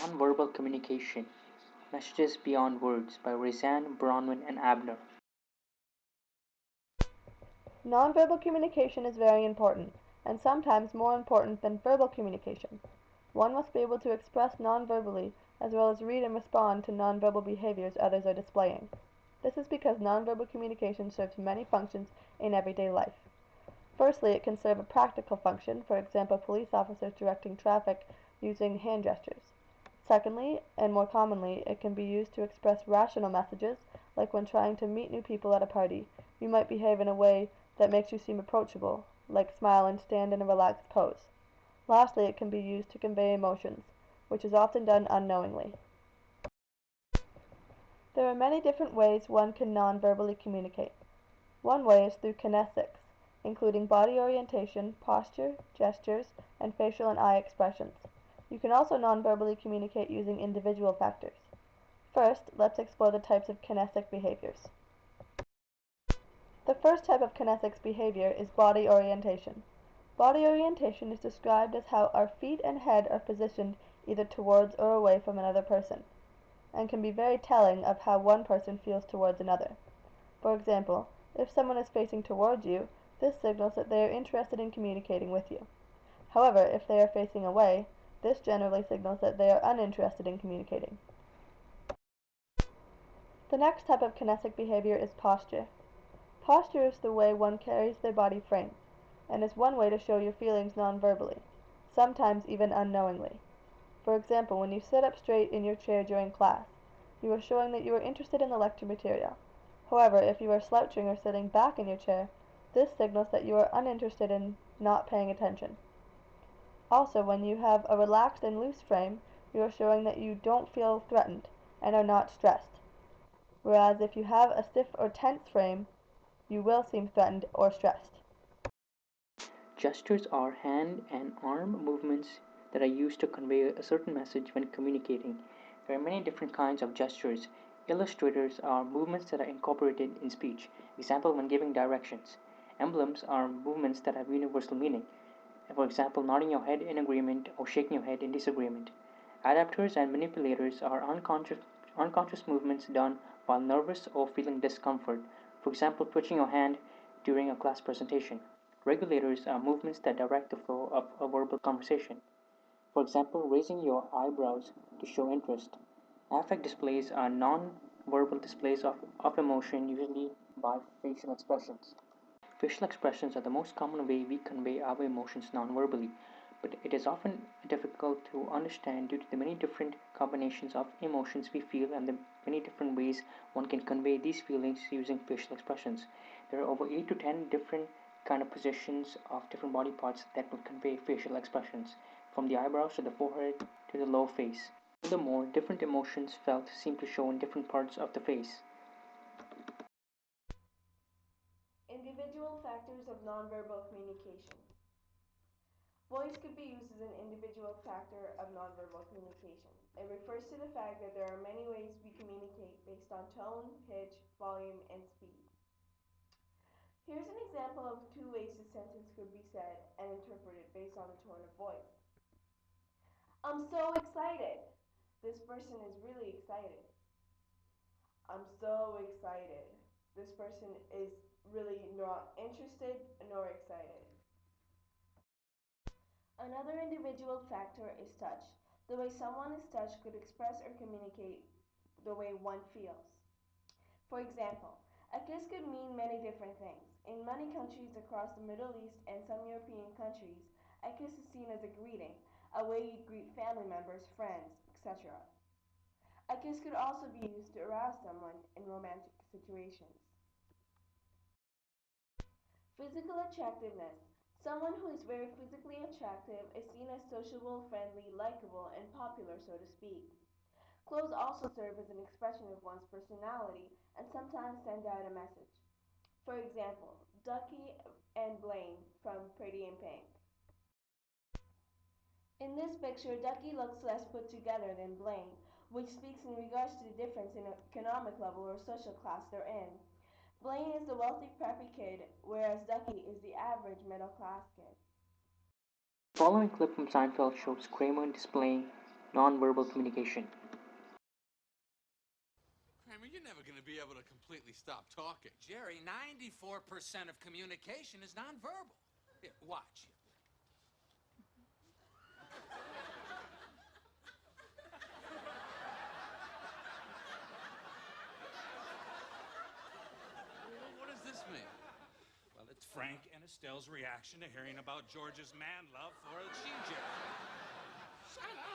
Nonverbal Communication Messages Beyond Words by Rizan, Bronwyn, and Abner. Nonverbal communication is very important, and sometimes more important than verbal communication. One must be able to express nonverbally as well as read and respond to nonverbal behaviors others are displaying. This is because nonverbal communication serves many functions in everyday life. Firstly, it can serve a practical function, for example, police officers directing traffic using hand gestures. Secondly, and more commonly, it can be used to express rational messages, like when trying to meet new people at a party. You might behave in a way that makes you seem approachable, like smile and stand in a relaxed pose. Lastly, it can be used to convey emotions, which is often done unknowingly. There are many different ways one can non-verbally communicate. One way is through kinesics, including body orientation, posture, gestures, and facial and eye expressions. You can also non-verbally communicate using individual factors. First, let's explore the types of kinesic behaviors. The first type of kinesics behavior is body orientation. Body orientation is described as how our feet and head are positioned either towards or away from another person, and can be very telling of how one person feels towards another. For example, if someone is facing towards you, this signals that they are interested in communicating with you. However, if they are facing away, this generally signals that they are uninterested in communicating. The next type of kinesic behavior is posture. Posture is the way one carries their body frame, and is one way to show your feelings non-verbally, sometimes even unknowingly. For example, when you sit up straight in your chair during class, you are showing that you are interested in the lecture material. However, if you are slouching or sitting back in your chair, this signals that you are uninterested in not paying attention. Also, when you have a relaxed and loose frame, you are showing that you don't feel threatened and are not stressed. Whereas if you have a stiff or tense frame, you will seem threatened or stressed. Gestures are hand and arm movements that are used to convey a certain message when communicating. There are many different kinds of gestures. Illustrators are movements that are incorporated in speech, example when giving directions. Emblems are movements that have universal meaning, for example, nodding your head in agreement or shaking your head in disagreement. Adapters and manipulators are unconscious movements done while nervous or feeling discomfort, for example, twitching your hand during a class presentation. Regulators are movements that direct the flow of a verbal conversation, for example, raising your eyebrows to show interest. Affect displays are non-verbal displays of emotion, usually by facial expressions. Facial expressions are the most common way we convey our emotions non-verbally, but it is often difficult to understand due to the many different combinations of emotions we feel and the many different ways one can convey these feelings using facial expressions. There are over 8 to 10 different kind of positions of different body parts that will convey facial expressions, from the eyebrows to the forehead to the lower face. Furthermore, different emotions felt seem to show in different parts of the face. Individual factors of nonverbal communication. Voice could be used as an individual factor of nonverbal communication. It refers to the fact that there are many ways we communicate based on tone, pitch, volume, and speed. Here's an example of two ways a sentence could be said and interpreted based on the tone of voice. I'm so excited. This person is really excited. I'm so excited. This person is really not interested nor excited. Another individual factor is touch. The way someone is touched could express or communicate the way one feels. For example, a kiss could mean many different things. In many countries across the Middle East and some European countries, a kiss is seen as a greeting, a way you greet family members, friends, etc. A kiss could also be used to arouse someone in romantic situations. Physical attractiveness. Someone who is very physically attractive is seen as sociable, friendly, likable, and popular, so to speak. Clothes also serve as an expression of one's personality and sometimes send out a message. For example, Ducky and Blaine from Pretty in Pink. In this picture, Ducky looks less put together than Blaine, which speaks in regards to the difference in economic level or social class they're in. Blaine is the wealthy preppy kid, whereas Ducky is the average middle class kid. The following clip from Seinfeld shows Kramer displaying Nonverbal communication. Kramer, you're never going to be able to completely stop talking. Jerry, 94% of communication is nonverbal. Here, watch. Well, what does this mean? Well, it's Frank and Estelle's reaction to hearing about George's man love for a she jerry. Shut up!